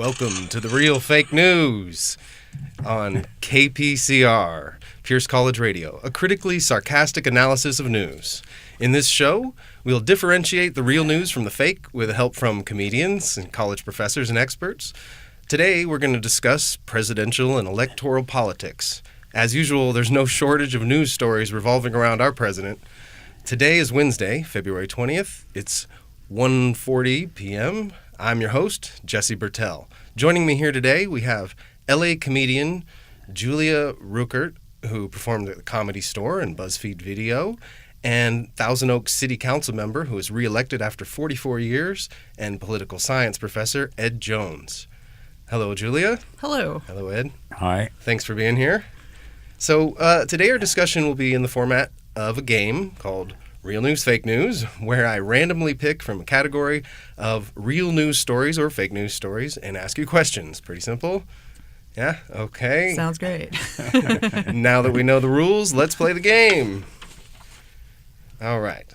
Welcome to the Real Fake News on KPCR, Pierce College Radio, a critically sarcastic analysis of news. In this show, we'll differentiate the real news from the fake with help from comedians and college professors and experts. Today, we're going to discuss presidential and electoral politics. As usual, there's no shortage of news stories revolving around our president. Today is Wednesday, February 20th. It's 1:40 p.m. I'm your host, Jesse Bertel. Joining me here today, we have LA comedian Juliah Rueckert, who performed at the Comedy Store and BuzzFeed Video, and Thousand Oaks City Council member who was reelected after 44 years, and political science professor Ed Jones. Hello, Julia. Hello. Hello, Ed. Hi. Thanks for being here. So today our discussion will be in the format of a game called Real News, Fake News, where I randomly pick from a category of real news stories or fake news stories and ask you questions. Pretty simple. Yeah? Okay. Sounds great. Now that we know the rules, let's play the game. All right.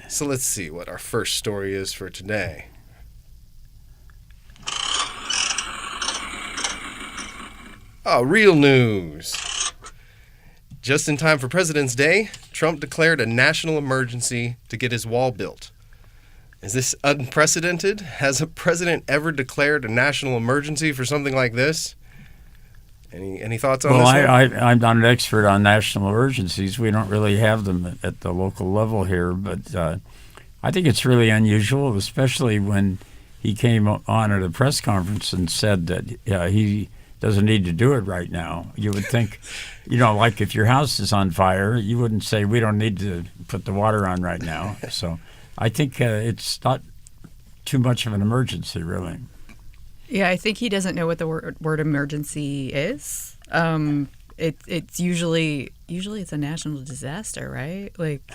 So let's see what our first story is for today. Oh, real news. Just in time for President's Day, Trump declared a national emergency to get his wall built. Is this unprecedented? Has a president ever declared a national emergency for something like this? Any thoughts on this one? I'm not an expert on national emergencies. We don't really have them at the local level here, but I think it's really unusual, especially when he came on at a press conference and said that he doesn't need to do it right now. You would think, like if your house is on fire, you wouldn't say, we don't need to put the water on right now. So I think it's not too much of an emergency, really. Yeah, I think he doesn't know what the word emergency is. It's usually it's a national disaster, right? Like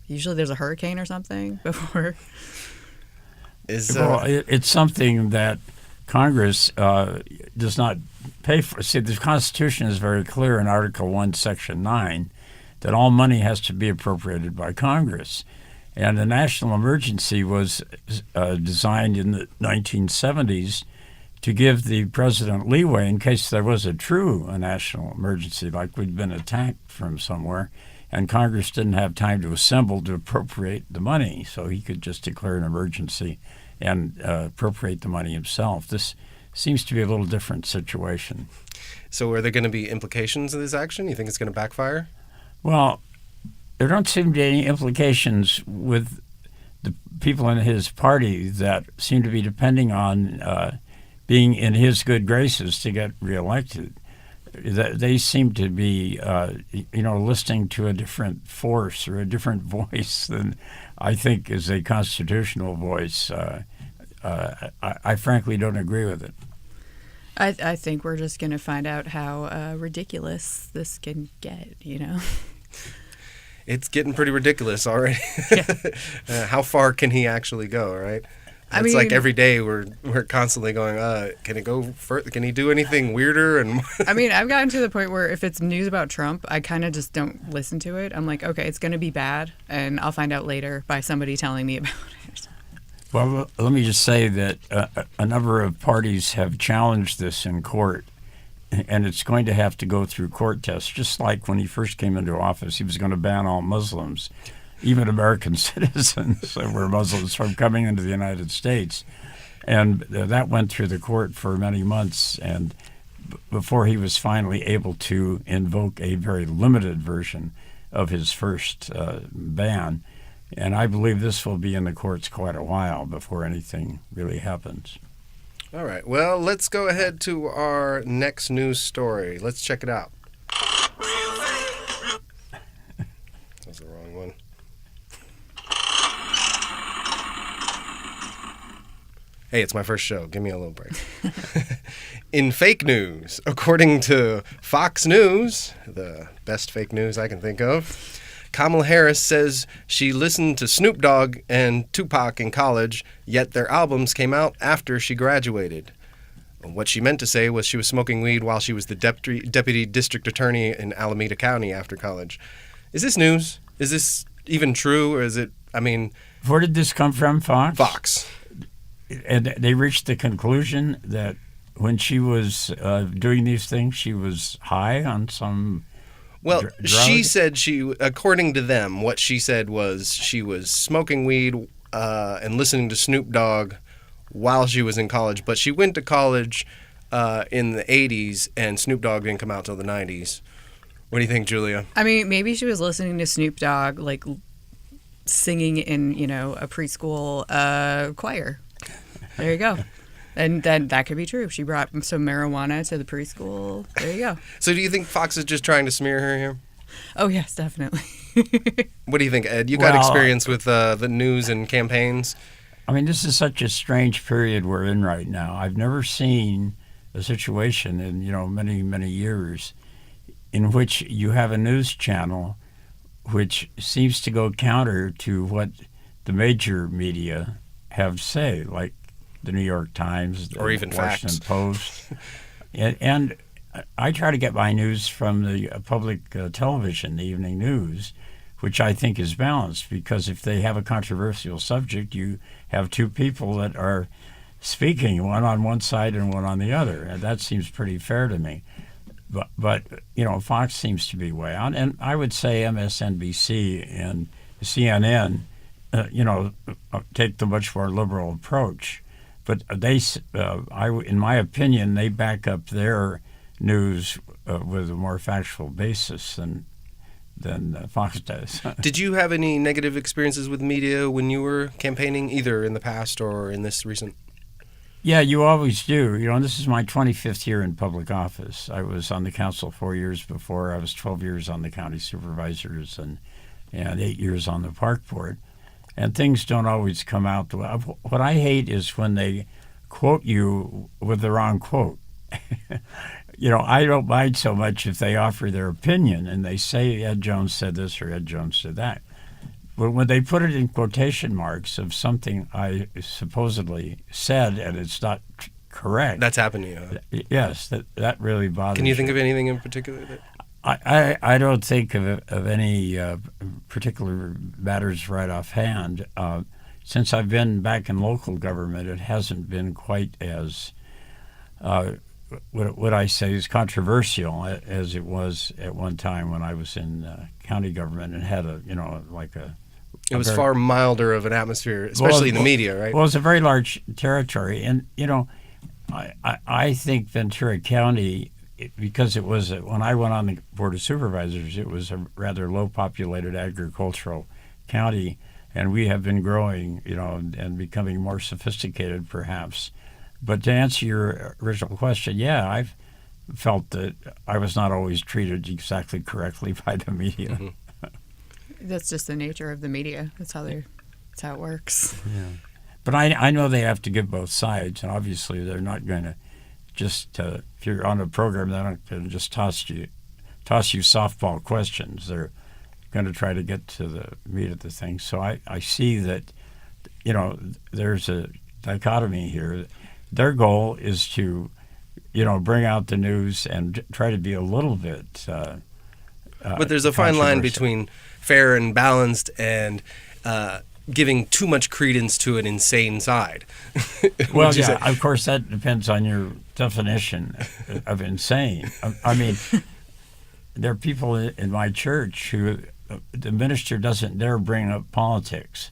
usually there's a hurricane or something before. It's something that Congress does not pay for. See, the Constitution is very clear in Article 1, Section 9, that all money has to be appropriated by Congress. And the national emergency was designed in the 1970s to give the president leeway in case there was a national emergency, like we'd been attacked from somewhere, and Congress didn't have time to assemble to appropriate the money, so he could just declare an emergency and appropriate the money himself. This seems to be a little different situation. So are there going to be implications of this action? You think it's going to backfire? Well, there don't seem to be any implications with the people in his party that seem to be depending on being in his good graces to get reelected. They seem to be, listening to a different force or a different voice than I think is a constitutional voice. I frankly don't agree with it. I think we're just going to find out how ridiculous this can get, It's getting pretty ridiculous already. Yeah. How far can he actually go, right? It's like every day we're constantly going, can it go further? Can he do anything weirder? And I've gotten to the point where if it's news about Trump, I kind of just don't listen to it. I'm like, okay, it's going to be bad, and I'll find out later by somebody telling me about it. Well, let me just say that a number of parties have challenged this in court, and it's going to have to go through court tests, just like when he first came into office, he was going to ban all Muslims, even American citizens that were Muslims, from coming into the United States. And that went through the court for many months, and before he was finally able to invoke a very limited version of his first ban. And I believe this will be in the courts quite a while before anything really happens. All right. Well, let's go ahead to our next news story. Let's check it out. That was the wrong one. Hey, it's my first show. Give me a little break. In fake news, according to Fox News, the best fake news I can think of, Kamala Harris says she listened to Snoop Dogg and Tupac in college, yet their albums came out after she graduated. What she meant to say was she was smoking weed while she was the deputy district attorney in Alameda County after college. Is this news? Is this even true, or is it, Where did this come from, Fox? Fox. And they reached the conclusion that when she was doing these things, she was high on some. Well, drug? she said according to them, what she said was she was smoking weed and listening to Snoop Dogg while she was in college. But she went to college in the 80s, and Snoop Dogg didn't come out till the 90s. What do you think, Julia? I mean, maybe she was listening to Snoop Dogg, like singing in, a preschool choir. There you go. And then that could be true. She brought some marijuana to the preschool. There you go. So do you think Fox is just trying to smear her here? Oh, yes, definitely. What do you think, Ed? You got experience with the news and campaigns. I mean, this is such a strange period we're in right now. I've never seen a situation in, many, many years in which you have a news channel which seems to go counter to what the major media have to say, like the New York Times, the or even Washington facts. Post. and I try to get my news from the public television, the evening news, which I think is balanced, because if they have a controversial subject, you have two people that are speaking, one on one side and one on the other. And that seems pretty fair to me. But Fox seems to be way out. And I would say MSNBC and CNN, take the much more liberal approach. But in my opinion, they back up their news with a more factual basis than Fox does. Did you have any negative experiences with media when you were campaigning, either in the past or in this recent? Yeah, you always do. This is my 25th year in public office. I was on the council 4 years before. I was 12 years on the county supervisors and 8 years on the park board. And things don't always come out. What I hate is when they quote you with the wrong quote. I don't mind so much if they offer their opinion and they say Ed Jones said this or Ed Jones said that. But when they put it in quotation marks of something I supposedly said and it's not correct. That's happened to you, huh? Yes, that really bothers me. Can you think of anything in particular that... I don't think of any particular matters right offhand. Since I've been back in local government, it hasn't been quite as, what I say is controversial as it was at one time when I was in county government and had It was far milder of an atmosphere, especially in the media, right? Well, it's a very large territory. And, I think Ventura County, because it was, when I went on the Board of Supervisors, it was a rather low-populated agricultural county, and we have been growing, and becoming more sophisticated, perhaps. But to answer your original question, yeah, I've felt that I was not always treated exactly correctly by the media. Mm-hmm. That's just the nature of the media. That's how it works. Yeah. But I know they have to give both sides, and obviously they're not going to just if you're on a program, they're not going to just toss you softball questions. They're going to try to get to the meat of the thing. So I see that, there's a dichotomy here. Their goal is to, bring out the news and try to be a little bit. But there's a fine line between fair and balanced and giving too much credence to an insane side. Well, yeah, of course, that depends on your definition of insane. I mean, there are people in my church who the minister doesn't dare bring up politics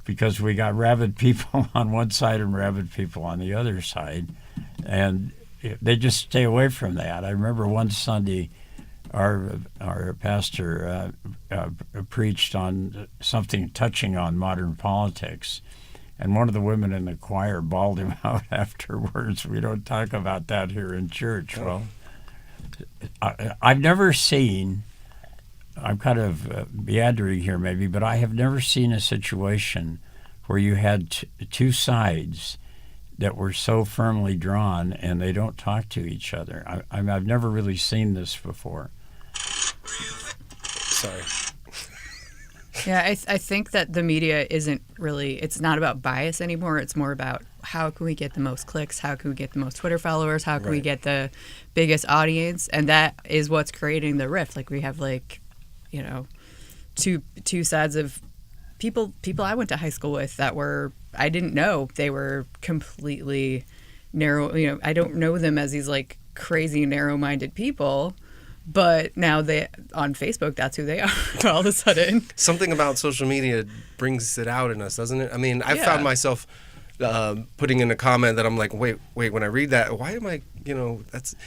because we got rabid people on one side and rabid people on the other side, and they just stay away from that. I remember one Sunday our pastor preached on something touching on modern politics, and one of the women in the choir bawled him out afterwards. We don't talk about that here in church. Well, I've never seen, I'm kind of meandering here maybe, but I have never seen a situation where you had two sides that were so firmly drawn and they don't talk to each other. I've never really seen this before. Sorry. Yeah, I think that the media isn't really, it's not about bias anymore. It's more about how can we get the most clicks? How can we get the most Twitter followers? How can we get the biggest audience? And that is what's creating the rift. Like we have two sides of people I went to high school with that were, I didn't know they were completely narrow, I don't know them as these like crazy narrow-minded people, but now on Facebook, that's who they are all of a sudden. Something about social media brings it out in us, doesn't it? I mean, I Yeah. found myself putting in a comment that I'm like, wait, when I read that, why am I,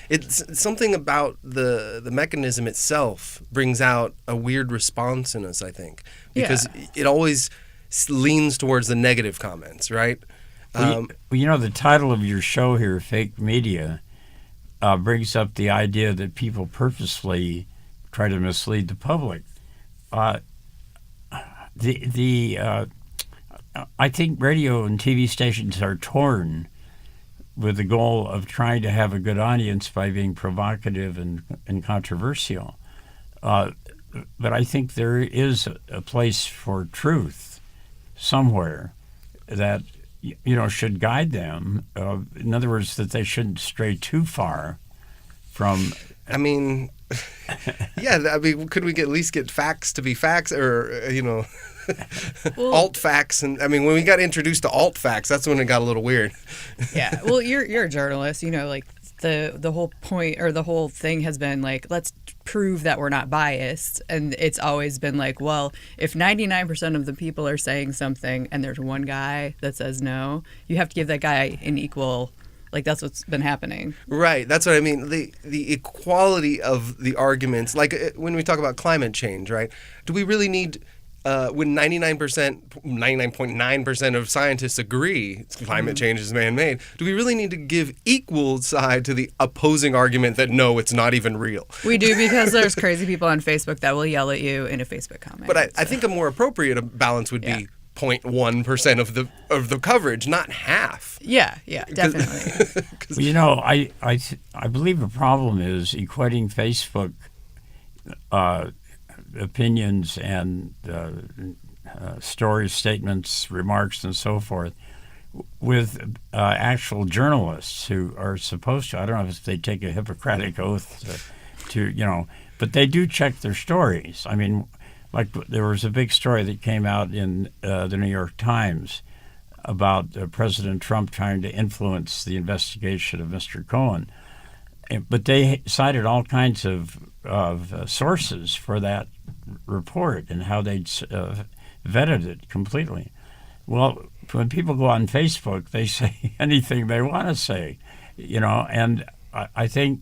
it's something about the mechanism itself brings out a weird response in us, I think, because it always leans towards the negative comments, right? The title of your show here, Fake Media, brings up the idea that people purposefully try to mislead the public. I think radio and TV stations are torn with the goal of trying to have a good audience by being provocative and controversial. But I think there is a place for truth somewhere that should guide them. In other words, that they shouldn't stray too far from. I mean, could we at least get facts to be facts, or Well, alt facts? And I mean, when we got introduced to alt facts, that's when it got a little weird. Yeah. Well, you're a journalist. Like the whole point or the whole thing has been like, let's prove that we're not biased, and it's always been like, well, if 99% of the people are saying something and there's one guy that says no, you have to give that guy an equal. Like, that's what's been happening. Right. That's what I mean. The equality of the arguments, like when we talk about climate change, right? Do we really need, when 99.9% of scientists agree climate change is man-made, do we really need to give equal side to the opposing argument that no, it's not even real? We do, because there's crazy people on Facebook that will yell at you in a Facebook comment. But I think a more appropriate balance would be 0.1% of the coverage, not half. Yeah, definitely. I believe the problem is equating Facebook opinions and stories, statements, remarks, and so forth with actual journalists who are supposed to. I don't know if they take a Hippocratic oath but they do check their stories. I mean, like there was a big story that came out in the New York Times about President Trump trying to influence the investigation of Mr. Cohen. But they cited all kinds of sources for that report and how they'd vetted it completely. Well, when people go on Facebook, they say anything they want to say, and I think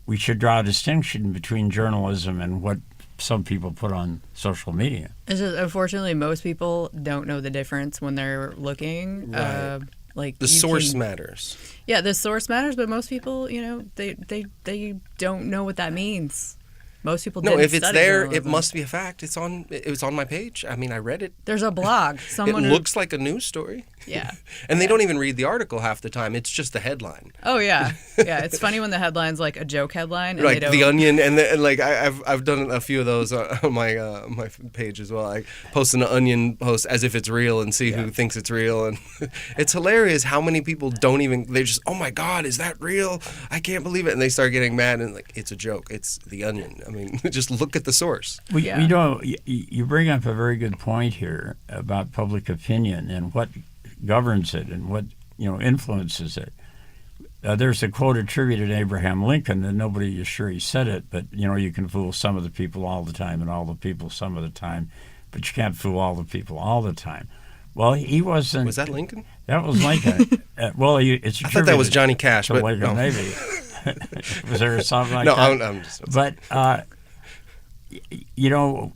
we should draw a distinction between journalism and what some people put on social media. It's just, unfortunately, most people don't know the difference when they're looking. Right. The source matters. Yeah, the source matters, but most people, they don't know what that means. Most people didn't if it's study there, journalism. It must be a fact. It was on my page. I mean, I read it. There's a blog. It looks like a news story. Yeah. And they don't even read the article half the time. It's just the headline. Oh yeah, yeah. It's funny when the headline's like a joke headline, and like they don't. The Onion, and I've done a few of those on my page as well. I post an Onion post as if it's real and see who thinks it's real, and it's hilarious how many people don't even. They just, oh my God, is that real? I can't believe it, and they start getting mad and like it's a joke. It's the Onion. I mean, just look at the source. You bring up a very good point here about public opinion and what governs it and what influences it. There's a quote attributed to Abraham Lincoln, and nobody is sure he said it, but you can fool some of the people all the time and all the people some of the time, but you can't fool all the people all the time. Well, he wasn't. Was that Lincoln? That was Lincoln. It's I thought that was Johnny Cash, but Lincoln, no. maybe. Was there a song like that? No, I'm just. But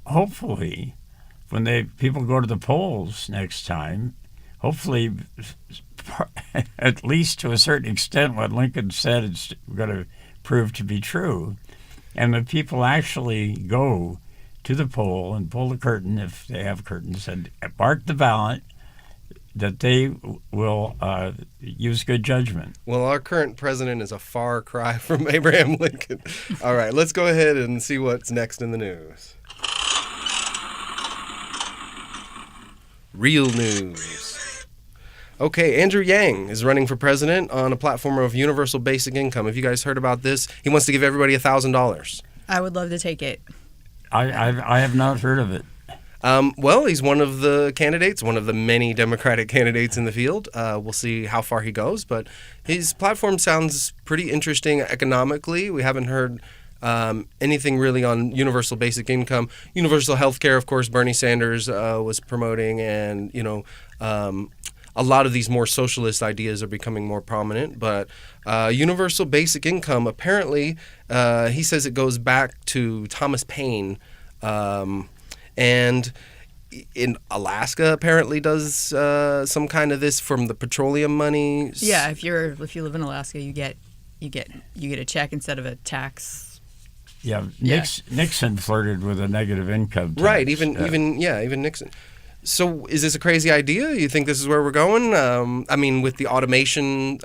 hopefully, when people go to the polls next time, hopefully, at least to a certain extent, what Lincoln said is going to prove to be true, and the people actually go to the poll and pull the curtain, if they have curtains, and mark the ballot, that they will use good judgment. Well, our current president is a far cry from Abraham Lincoln. All right, let's go ahead and see what's next in the news. Real news. Okay, Andrew Yang is running for president on a platform of universal basic income. Have you guys heard about this? He wants to give everybody $1,000. I would love to take it. I have not heard of it. Well, he's one of the candidates, one of the many Democratic candidates in the field. We'll see how far he goes, but his platform sounds pretty interesting economically. We haven't heard anything really on universal basic income. Universal health care, of course, Bernie Sanders was promoting, and, a lot of these more socialist ideas are becoming more prominent. But universal basic income, apparently, he says it goes back to Thomas Paine. And in Alaska, apparently does some kind of this from the petroleum money. Yeah, if you live in Alaska, you get a check instead of a tax. Yeah, Nixon flirted with a negative income tax. Right, even Nixon. So is this a crazy idea? You think this is where we're going? I mean, with the automation,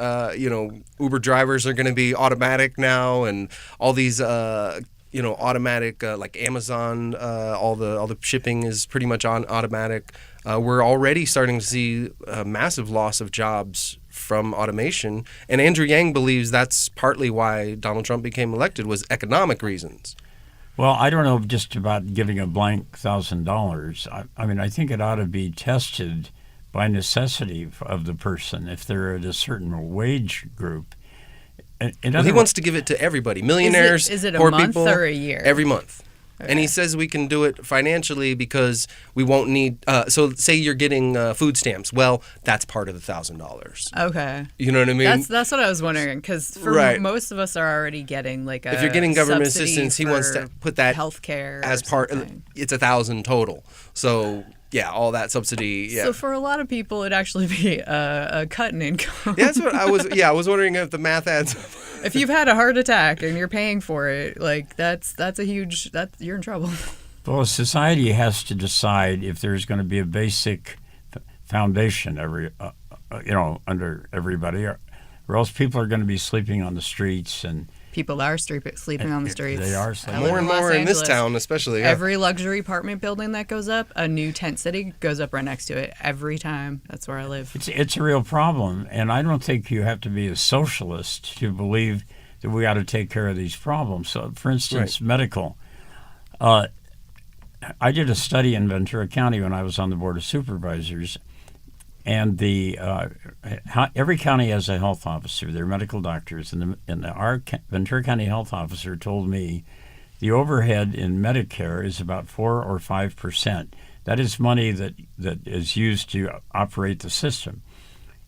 Uber drivers are going to be automatic now, and all these, automatic like Amazon, all the shipping is pretty much on automatic. We're already starting to see a massive loss of jobs from automation, and Andrew Yang believes that's partly why Donald Trump became elected, was economic reasons. Well, I don't know just about giving a blank $1,000. I mean, I think it ought to be tested by necessity of the person if they're at a certain wage group. He wants to give it to everybody, millionaires, is it a poor month people, or a year? Every month. Okay. And he says we can do it financially because we won't need. So, say you're getting food stamps. Well, that's part of the $1,000. Okay. You know what I mean? That's what I was wondering, because most of us are already getting like a. If you're getting government subsidy assistance, he wants to put that healthcare as part. It's $1,000 total. So. Yeah, all that subsidy. Yeah. So for a lot of people, it'd actually be a cut in income. Yeah, that's what I was. Yeah, I was wondering if the math adds up. If you've had a heart attack and you're paying for it, like that's a huge. You're in trouble. Well, society has to decide if there's going to be a basic foundation under everybody, or else people are going to be sleeping on the streets and. People are sleeping on the streets. They are sleeping. More and more in this town, especially. Yeah. Every luxury apartment building that goes up, a new tent city goes up right next to it every time. That's where I live. It's a real problem, and I don't think you have to be a socialist to believe that we ought to take care of these problems. So, for instance, medical. I did a study in Ventura County when I was on the Board of Supervisors, and every county has a health officer. They're medical doctors, and our Ventura County health officer told me the overhead in Medicare is about 4 or 5%. That is money that is used to operate the system.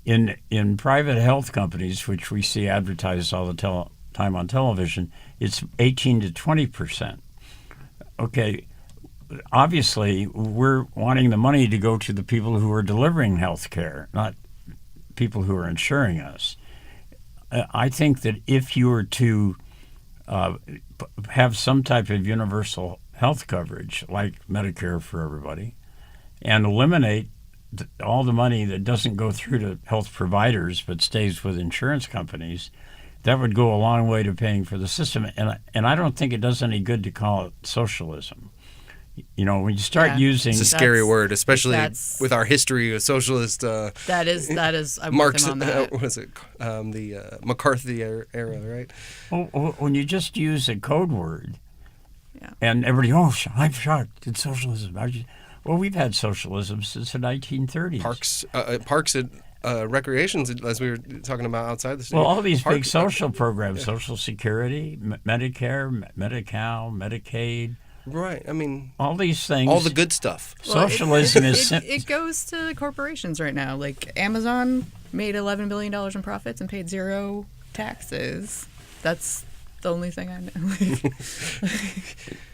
In private health companies, which we see advertised all the time on television, it's 18 to 20%. Okay. Obviously, we're wanting the money to go to the people who are delivering health care, not people who are insuring us. I think that if you were to have some type of universal health coverage, like Medicare for everybody, and eliminate all the money that doesn't go through to health providers but stays with insurance companies, that would go a long way to paying for the system. And I don't think it does any good to call it socialism. When you start using... It's a scary word, especially with our history of socialist... That is I'm Marx, with him on that. what is it? The McCarthy era, right? Well, when you just use a code word, and everybody, I'm shocked, it's socialism. Well, we've had socialism since the 1930s. Parks at recreations, as we were talking about outside the state. Well, all these big social programs, Social Security, Medicare, Medi-Cal, Medicaid... Right. I mean, all these things. All the good stuff. Socialism is. It goes to corporations right now. Like Amazon made $11 billion in profits and paid 0 taxes. That's the only thing I know.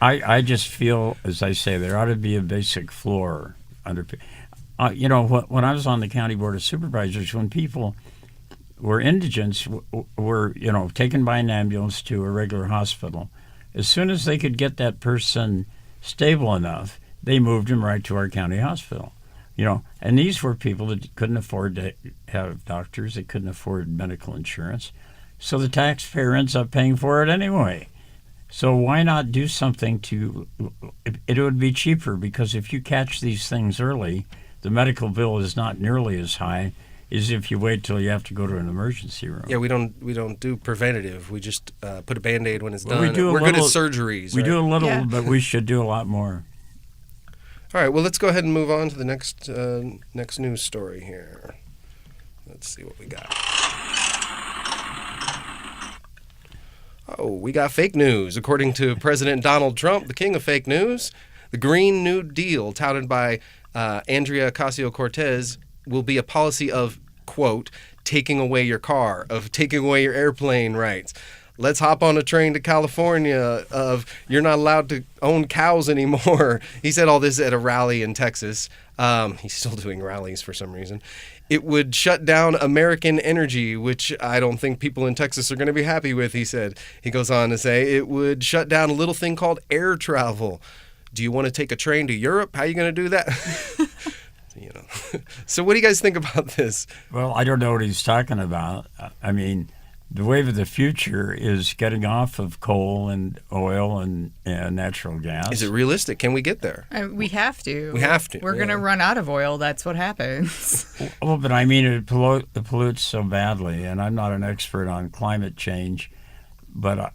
I just feel, as I say, there ought to be a basic floor under. When I was on the county board of supervisors, when people were indigents, were taken by an ambulance to a regular hospital. As soon as they could get that person stable enough, they moved him right to our county hospital. And these were people that couldn't afford to have doctors, they couldn't afford medical insurance. So the taxpayer ends up paying for it anyway. So why not do something it would be cheaper, because if you catch these things early, the medical bill is not nearly as high as if you wait till you have to go to an emergency room. Yeah, we don't do preventative. We just put a Band-Aid when it's done. We're good at surgeries. We right? do a little, but we should do a lot more. All right, well, let's go ahead and move on to the next news story here. Let's see what we got. Oh, we got fake news. According to President Donald Trump, the king of fake news, the Green New Deal touted by Andrea Ocasio-Cortez will be a policy of, quote, taking away your car, of taking away your airplane rights. Let's hop on a train to California, of you're not allowed to own cows anymore. He said all this at a rally in Texas. He's still doing rallies for some reason. It would shut down American energy, which I don't think people in Texas are going to be happy with, he said. He goes on to say it would shut down a little thing called air travel. Do you want to take a train to Europe? How are you going to do that? So what do you guys think about this? Well, I don't know what he's talking about. I mean, the wave of the future is getting off of coal and oil and natural gas. Is it realistic? Can we get there? We have to. We have to. We're going to run out of oil. That's what happens. Well, but I mean, it pollutes so badly, and I'm not an expert on climate change, but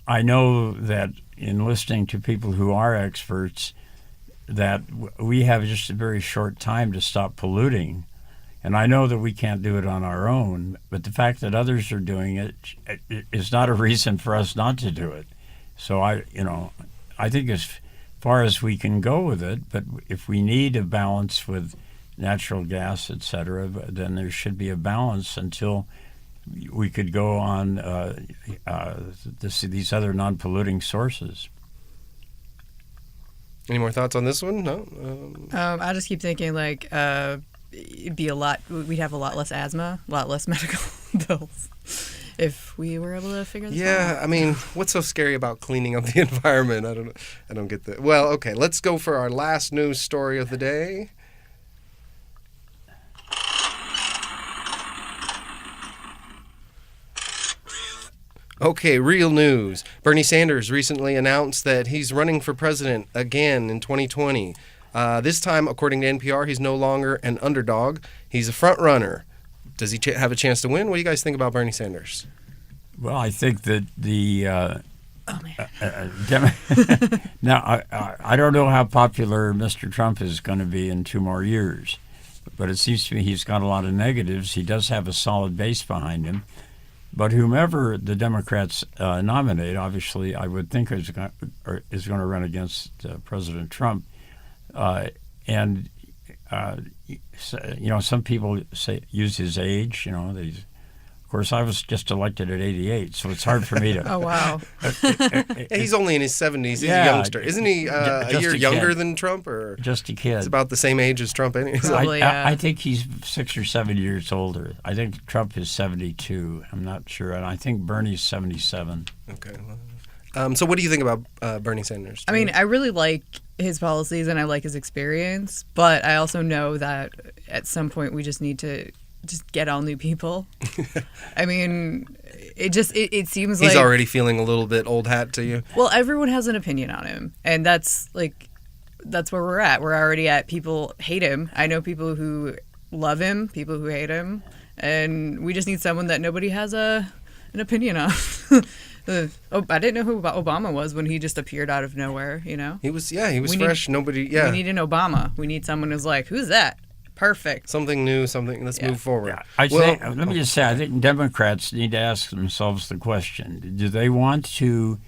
I know that in listening to people who are experts, that we have just a very short time to stop polluting. And I know that we can't do it on our own, but the fact that others are doing it is not a reason for us not to do it. So I think as far as we can go with it, but if we need a balance with natural gas, et cetera, then there should be a balance until we could go on these other non-polluting sources. Any more thoughts on this one? No? I just keep thinking it'd be we'd have a lot less asthma, a lot less medical bills if we were able to figure this out. Yeah, I mean, what's so scary about cleaning up the environment? I don't get that. Well, okay, let's go for our last news story of the day. Okay, real news. Bernie Sanders recently announced that he's running for president again in 2020. This time, according to NPR, he's no longer an underdog. He's a front runner. Does he have a chance to win? What do you guys think about Bernie Sanders? Well, I think that the now I don't know how popular Mr. Trump is going to be in 2 more years, but it seems to me he's got a lot of negatives. He does have a solid base behind him. But whomever the Democrats nominate, obviously, I would think is going to run against President Trump. Some people use his age. Of course, I was just elected at 88, so it's hard for me to. Oh wow! He's only in his 70s. He's a youngster, isn't he? A year younger than Trump, or just a kid? He's about the same age as Trump, anyway. Probably, I think he's 6 or 7 years older. I think Trump is 72. I'm not sure, and I think Bernie's 77. Okay. So, what do you think about Bernie Sanders? I mean, I really like his policies and I like his experience, but I also know that at some point we just need to get all new people. I mean, it seems like he's already feeling a little bit old hat to you. Well, everyone has an opinion on him, and that's where we're at. We're already at people hate him. I know people who love him, people who hate him, and we just need someone that nobody has an opinion on. I didn't know who Obama was when he just appeared out of nowhere. He was fresh. Nobody. We need an Obama. We need someone who's like, who's that? Perfect. Something new, let's move forward. Yeah. Let me just say, I think Democrats need to ask themselves the question, do they want to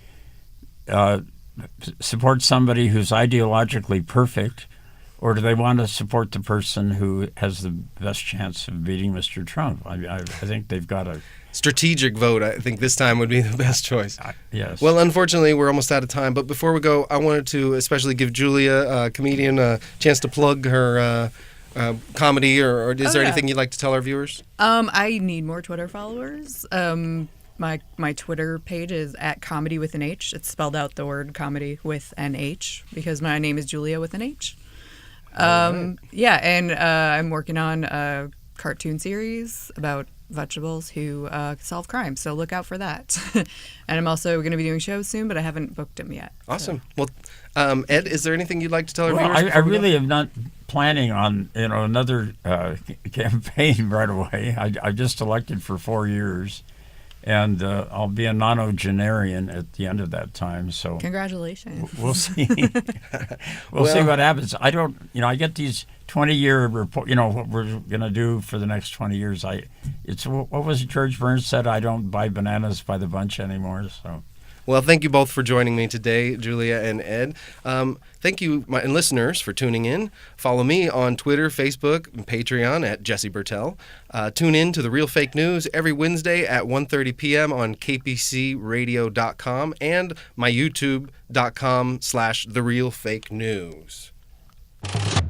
support somebody who's ideologically perfect, or do they want to support the person who has the best chance of beating Mr. Trump? I think they've got a strategic vote. I think this time would be the best choice. Yes. Well, unfortunately, we're almost out of time. But before we go, I wanted to especially give Julia, comedian, a chance to plug her comedy, or is there anything you'd like to tell our viewers? I need more Twitter followers. My Twitter page is at comedy with an H. It's spelled out the word comedy with an H because my name is Julia with an H. Yeah, and I'm working on a cartoon series about vegetables who solve crimes, so look out for that. And I'm also going to be doing shows soon, but I haven't booked them yet. Awesome. So. Well, Ed, is there anything you'd like to tell our viewers? I really am not planning on another campaign right away. I just elected for 4 years, And I'll be a nonagenarian at the end of that time. So Congratulations. we'll see. We'll see what happens. I don't, I get these 20-year report. What we're going to do for the next 20 years. It's what was it George Burns said? I don't buy bananas by the bunch anymore. So. Well, thank you both for joining me today, Julia and Ed. Thank you, my listeners, for tuning in. Follow me on Twitter, Facebook, and Patreon at Jesse Bertel. Tune in to The Real Fake News every Wednesday at 1:30 p.m. on kpcradio.com and my youtube.com/TheRealFakeNews.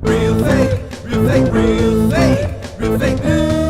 Real fake, real fake, real fake, real fake news.